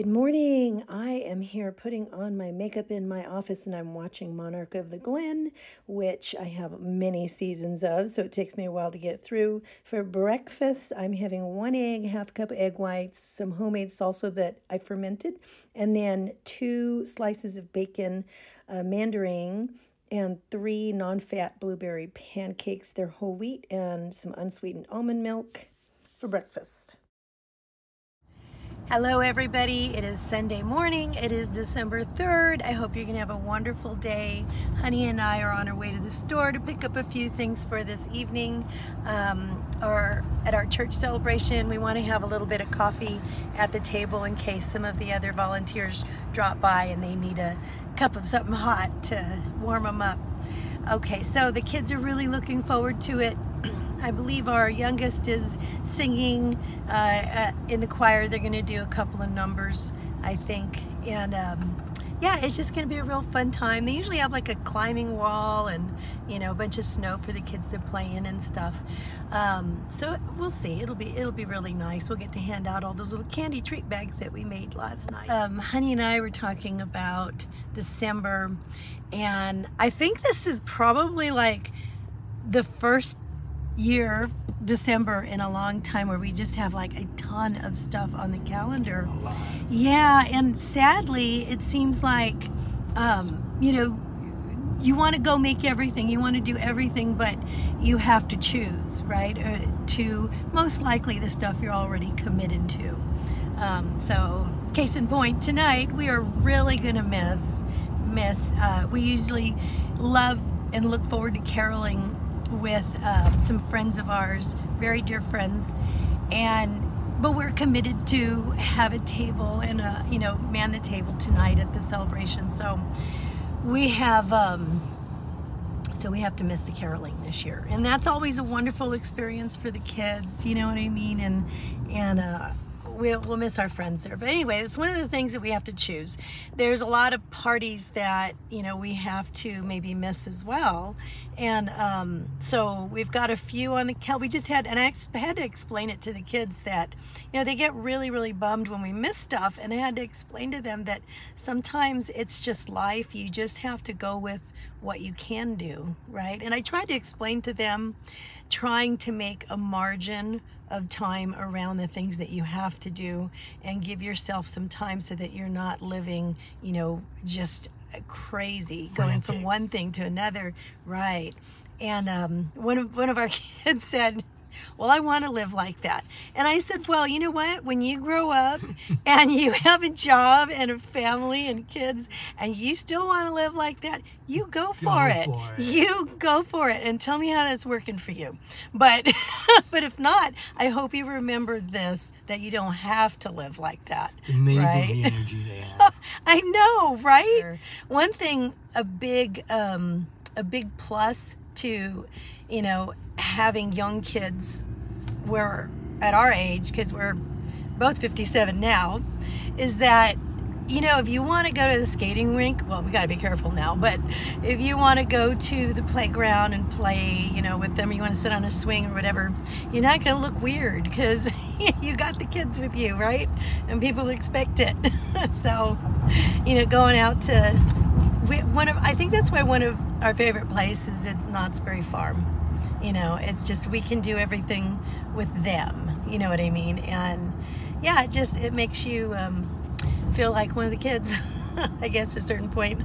Good morning. I am here putting on my makeup in my office and I'm watching Monarch of the Glen, which I have many seasons of, so it takes me a while to get through. For breakfast, I'm having 1 egg, half cup egg whites, some homemade salsa that I fermented, and then 2 slices of bacon, mandarin, and 3 non-fat blueberry pancakes. They're whole wheat, and some unsweetened almond milk for breakfast. Hello everybody, it is Sunday morning. It is December 3rd. I hope you're gonna have a wonderful day. Honey and I are on our way to the store to pick up a few things for this evening. Or at our church celebration, we want to have a little bit of coffee at the table in case some of the other volunteers drop by and they need a cup of something hot to warm them up. Okay, so the kids are really looking forward to it. I believe our youngest is singing in the choir. They're going to do a couple of numbers, I think. And yeah, it's just going to be a real fun time. They usually have like a climbing wall and, you know, a bunch of snow for the kids to play in and stuff. So we'll see. It'll be really nice. We'll get to hand out all those little candy treat bags that we made last night. Honey and I were talking about December, and I think this is probably like the first year December in a long time where we just have like a ton of stuff on the calendar. Yeah, and sadly it seems like you know, you want to go make everything, you want to do everything, but you have to choose, right? To most likely the stuff you're already committed to. So case in point, tonight we are really gonna miss we usually love and look forward to caroling with some friends of ours, very dear friends, but we're committed to have a table and you know, man the table tonight at the celebration. So we have to miss the caroling this year, and that's always a wonderful experience for the kids. You know what I mean? And we'll miss our friends there. But anyway, it's one of the things that we have to choose. There's a lot of parties that, you know, we have to maybe miss as well. And so we've got a few on the calendar. We just had, and I had to explain it to the kids that, you know, they get really, really bummed when we miss stuff. And I had to explain to them that sometimes it's just life. You just have to go with what you can do, right? And I tried to explain to them, trying to make a margin of time around the things that you have to do and give yourself some time so that you're not living, you know, just crazy, going from one thing to another, right? And one of our kids said, well, I want to live like that. And I said, well, you know what? When you grow up and you have a job and a family and kids and you still want to live like that, you go for it. You go for it and tell me how that's working for you. But but if not, I hope you remember this, that you don't have to live like that. It's amazing, right? The energy they have. I know, right? One thing, a big plus to, you know, having young kids we're at our age, because we're both 57 now, is that, you know, if you want to go to the skating rink, well, we got to be careful now, but if you want to go to the playground and play, you know, with them, or you want to sit on a swing or whatever, you're not going to look weird because you got the kids with you, right? And people expect it. So, you know, going out to I think that's why one of our favorite places is Knott's Berry Farm. You know, it's just, we can do everything with them, you know what I mean? And yeah, it makes you feel like one of the kids, I guess, at a certain point.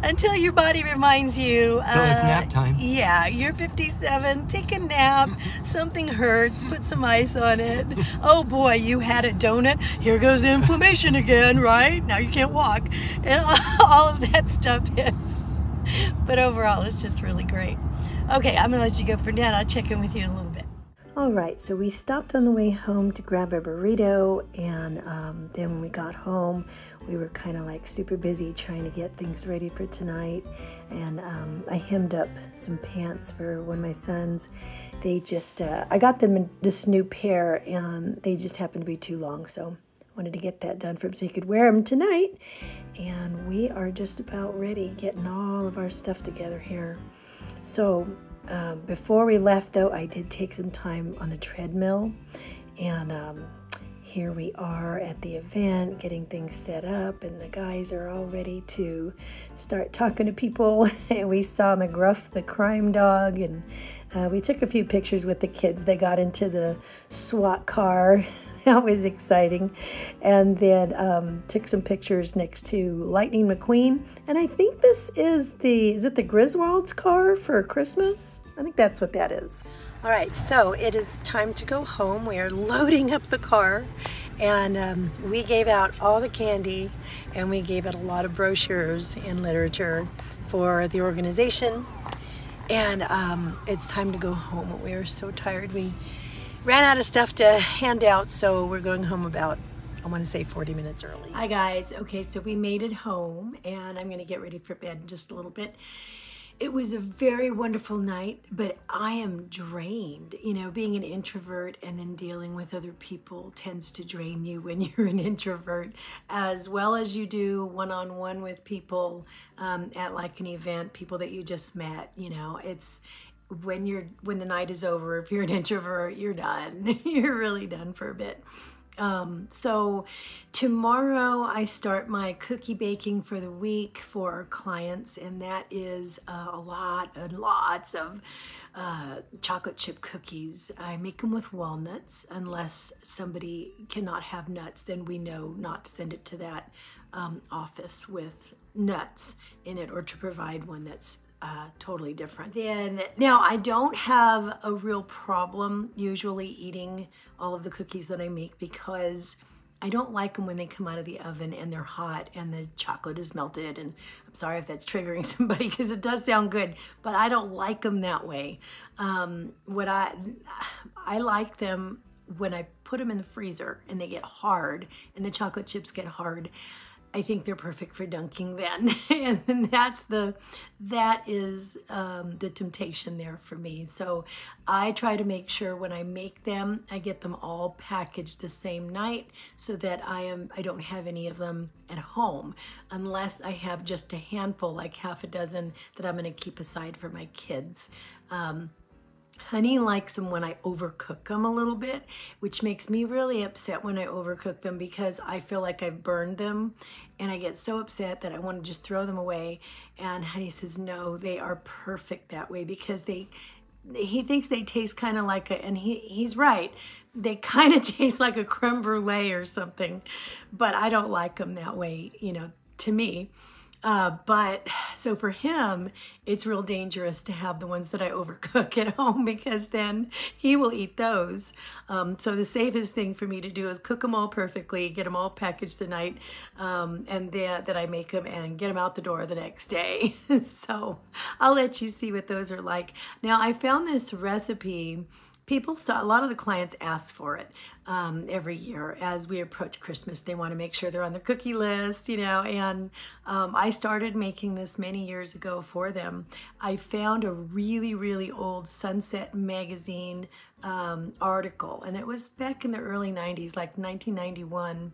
Until your body reminds you. Until it's nap time. Yeah, you're 57, take a nap, something hurts, put some ice on it. Oh boy, you had a donut, here goes inflammation again, right? Now you can't walk. And all of that stuff hits. But overall, it's just really great. Okay, I'm going to let you go for now. I'll check in with you in a little bit. All right, so we stopped on the way home to grab a burrito, and then when we got home, we were kind of like super busy trying to get things ready for tonight. And I hemmed up some pants for one of my sons. They just, I got them this new pair, and they just happened to be too long, so wanted to get that done for him so he could wear them tonight. And we are just about ready, getting all of our stuff together here. So before we left, though, I did take some time on the treadmill, and Here we are at the event getting things set up, and the guys are all ready to start talking to people. And we saw McGruff the crime dog, and we took a few pictures with the kids. They got into the SWAT car. That was exciting. And then took some pictures next to Lightning McQueen. And I think this is it the Griswold's car for Christmas? I think that's what that is. All right, so it is time to go home. We are loading up the car, and we gave out all the candy, and we gave out a lot of brochures and literature for the organization. And it's time to go home. We are so tired. We ran out of stuff to hand out, so we're going home about, I want to say 40 minutes early. Hi guys. Okay, so we made it home, and I'm going to get ready for bed in just a little bit. It was a very wonderful night, but I am drained. You know, being an introvert and then dealing with other people tends to drain you when you're an introvert, as well as you do one-on-one with people at like an event, people that you just met. You know, it's when the night is over, if you're an introvert, you're done. You're really done for a bit. So tomorrow I start my cookie baking for the week for our clients, and that is lots of chocolate chip cookies. I make them with walnuts. Unless somebody cannot have nuts, then we know not to send it to that office with nuts in it, or to provide one that's totally different. Then now I don't have a real problem usually eating all of the cookies that I make, because I don't like them when they come out of the oven and they're hot and the chocolate is melted. And I'm sorry if that's triggering somebody, because it does sound good, but I don't like them that way. I like them when I put them in the freezer and they get hard and the chocolate chips get hard. I think they're perfect for dunking then. And that is the temptation there for me. So I try to make sure when I make them, I get them all packaged the same night, so that I don't have any of them at home, unless I have just a handful, like half a dozen, that I'm gonna keep aside for my kids. Honey likes them when I overcook them a little bit, which makes me really upset when I overcook them, because I feel like I've burned them, and I get so upset that I want to just throw them away. And Honey says, no, they are perfect that way, because he thinks they taste kind of like and he's right. They kind of taste like a creme brulee or something, but I don't like them that way, you know, to me. But so for him, it's real dangerous to have the ones that I overcook at home, because then he will eat those. So the safest thing for me to do is cook them all perfectly, get them all packaged the night, and then I make them and get them out the door the next day. So I'll let you see what those are like. Now I found this recipe. A lot of the clients ask for it every year as we approach Christmas. They want to make sure they're on the cookie list, you know, and I started making this many years ago for them. I found a really, really old Sunset magazine article, and it was back in the early 90s, like 1991.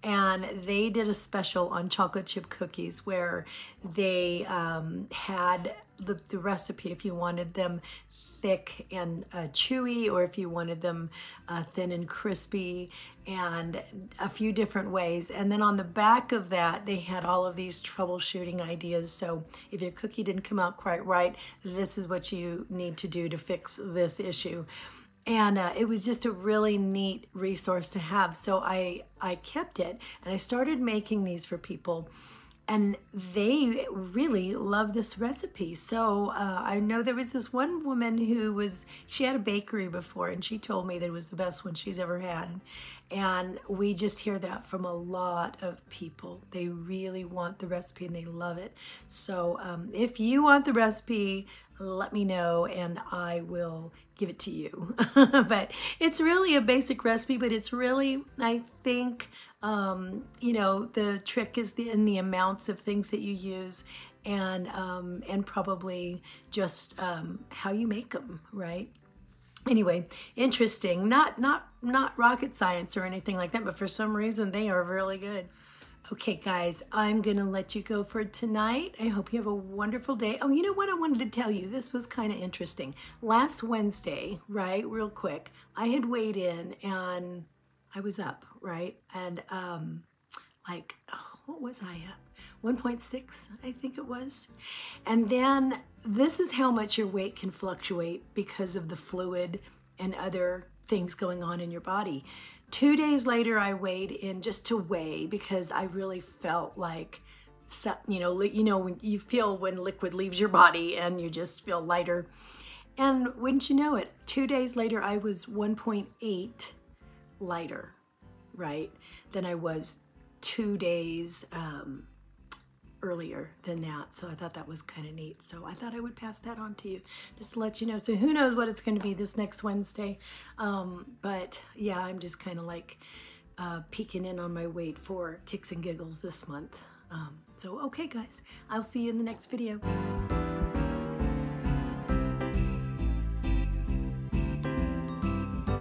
And they did a special on chocolate chip cookies where they had the recipe if you wanted them thick and chewy, or if you wanted them thin and crispy, and a few different ways. And then on the back of that, they had all of these troubleshooting ideas. So if your cookie didn't come out quite right, this is what you need to do to fix this issue. And it was just a really neat resource to have. So I kept it, and I started making these for people, and they really love this recipe. So I know there was this one woman she had a bakery before, and she told me that it was the best one she's ever had. And we just hear that from a lot of people. They really want the recipe and they love it. So if you want the recipe, let me know and I will give it to you. But it's really a basic recipe, but it's really, I think, you know, the trick is in the amounts of things that you use, and probably just how you make them, right? Anyway, interesting. Not rocket science or anything like that, but for some reason they are really good. Okay, guys, I'm going to let you go for tonight. I hope you have a wonderful day. Oh, you know what I wanted to tell you? This was kind of interesting. Last Wednesday, right, real quick, I had weighed in, and I was up, right? And like, what was I up? 1.6, I think it was. And then this is how much your weight can fluctuate because of the fluid and other things going on in your body. 2 days later, I weighed in just to weigh because I really felt like, you know, when you feel when liquid leaves your body and you just feel lighter. And wouldn't you know it, 2 days later, I was 1.8 lighter, right, than I was 2 days earlier than that. So I thought that was kind of neat. So I thought I would pass that on to you just to let you know. So who knows what it's going to be this next Wednesday. But yeah, I'm just kind of like peeking in on my weight for kicks and giggles this month. So okay guys, I'll see you in the next video.